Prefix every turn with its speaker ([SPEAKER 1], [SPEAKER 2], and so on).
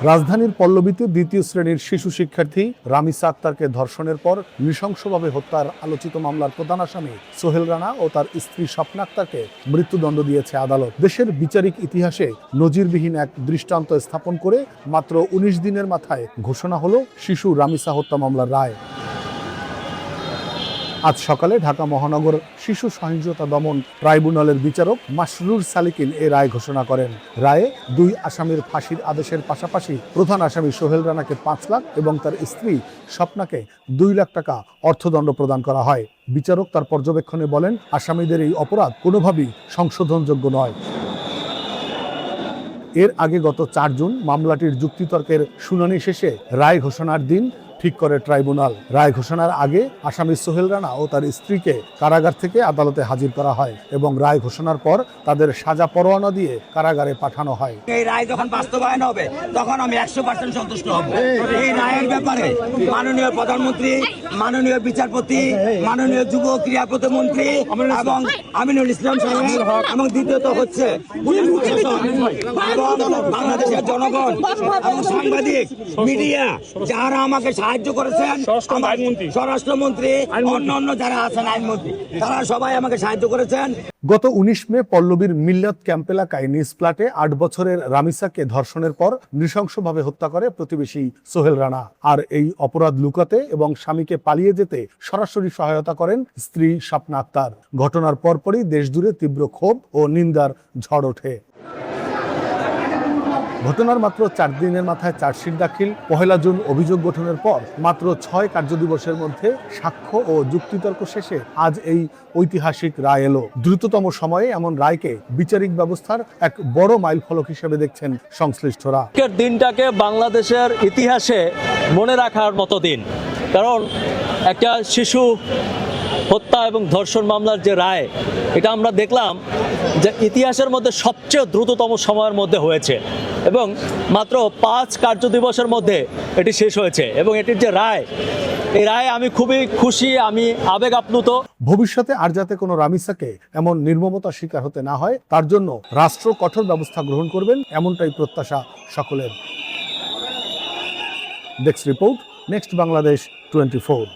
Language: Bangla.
[SPEAKER 1] রাজধানীর পল্লবীতে দ্বিতীয় শ্রেণীর শিশু শিক্ষার্থী রামিসা আক্তারকে ধর্ষণের পর নৃশংসভাবে হত্যার আলোচিত মামলার প্রধান আসামি সোহেল রানা ও তার স্ত্রী স্বপ্না আক্তারকে মৃত্যুদণ্ড দিয়েছে আদালত। দেশের বিচারিক ইতিহাসে নজিরবিহীন এক দৃষ্টান্ত স্থাপন করে মাত্র ১৯ দিনের মাথায় ঘোষণা হলো শিশু রামিসা হত্যা মামলার রায়। আজ সকালে ঢাকা মহানগর শিশু সহিংসতা দমন ট্রাইব্যুনালের বিচারক মাসরুর সালিকিন এ রায় ঘোষণা করেন। রায়ে ২ আসামির ফাঁসির আদেশের পাশাপাশি প্রধান আসামি সোহেল রানাকে ৫ লাখ এবং তার স্ত্রী স্বপ্নাকে ২ লাখ টাকা অর্থদণ্ড প্রদান করা হয়। বিচারক তার পর্যবেক্ষণে বলেন, আসামিদের এই অপরাধ কোনোভাবেই সংশোধনযোগ্য নয়। এর আগে গত ৪ জুন মামলাটির যুক্তিতর্কের শুনানি শেষে রায় ঘোষণার দিন ঠিক করে ট্রাইব্যুনাল। রায় ঘোষণার আগে আসামি সোহেল রানা ও তার স্ত্রীকে কারাগার থেকে আদালতে হাজির করা হয় এবং রায় ঘোষণার পর তাদের সাজা পরোয়ানা দিয়ে কারাগারে পাঠানো হয়।
[SPEAKER 2] এই রায় যখন বাস্তবায়ন হবে তখন আমি ১০০% সন্তুষ্ট হব। এই রায়ের ব্যাপারে মাননীয় প্রধানমন্ত্রী, মাননীয় বিচারপতি, মাননীয় যুব ক্রীড়া প্রতিমন্ত্রী এবং আমিনুল ইসলাম সাহেব এবং দ্বিতীয়ত হচ্ছে পুলিশ প্রশাসন এবং বাংলাদেশের জনগণ এবং সাংবাদিক মিডিয়া যারা আমাকে সাহায্য করেছেন, স্বরাষ্ট্রমন্ত্রী, অন্য যারা আছেন আইনমন্ত্রী, তারা সবাই আমাকে সাহায্য করেছেন।
[SPEAKER 1] গত ১৯ মে পল্লবীর মিল্লাত ক্যাম্প এলাকায় নিজ ফ্ল্যাটে ৮ বছরের রামিসাকে ধর্ষণের পর নৃশংসভাবে হত্যা করে প্রতিবেশী সোহেল রানা। আর এই অপরাধ লুকাতে এবং স্বামীকে পালিয়ে যেতে সরাসরি সহায়তা করেন স্ত্রী স্বপ্না আক্তার। ঘটনার পরপরই দেশজুড়ে তীব্র ক্ষোভ ও নিন্দার ঝড় ওঠে। ঘটনার মাত্র ৪ দিনের মাথায় চার্জশিট দাখিল, ১ জুন অভিযোগ গঠনের পর মাত্র ৬ কার্যদিবসের মধ্যে সাক্ষ্য ও যুক্তিতর্ক শেষে আজ এই ঐতিহাসিক রায় এলো। দ্রুততম সময়ে এমন রায়কে বিচারিক ব্যবস্থার এক বড় মাইলফলক হিসেবে দেখছেন সংশ্লিষ্টরা।
[SPEAKER 3] দিনটাকে বাংলাদেশের ইতিহাসে মনে রাখার মতো দিন, কারণ একটা শিশু হত্যা এবং ধর্ষণ মামলার যে রায়, এটা আমরা দেখলাম যে ইতিহাসের মধ্যে সবচেয়ে দ্রুততম সময়ের মধ্যে হয়েছে এবং মাত্র ৫ কার্যদিবসের মধ্যে এটি শেষ হয়েছে এবং এটির যে রায়, এই রায়ে আমি খুবই খুশি, আমি আবেগ আপ্লুত।
[SPEAKER 1] ভবিষ্যতে আর যাতে কোনো রামিসাকে এমন নির্মমতার শিকার হতে না হয়, তার জন্য রাষ্ট্র কঠোর ব্যবস্থা গ্রহণ করবেন, এমনটাই প্রত্যাশা সকলের। Desk report, next Bangladesh 24।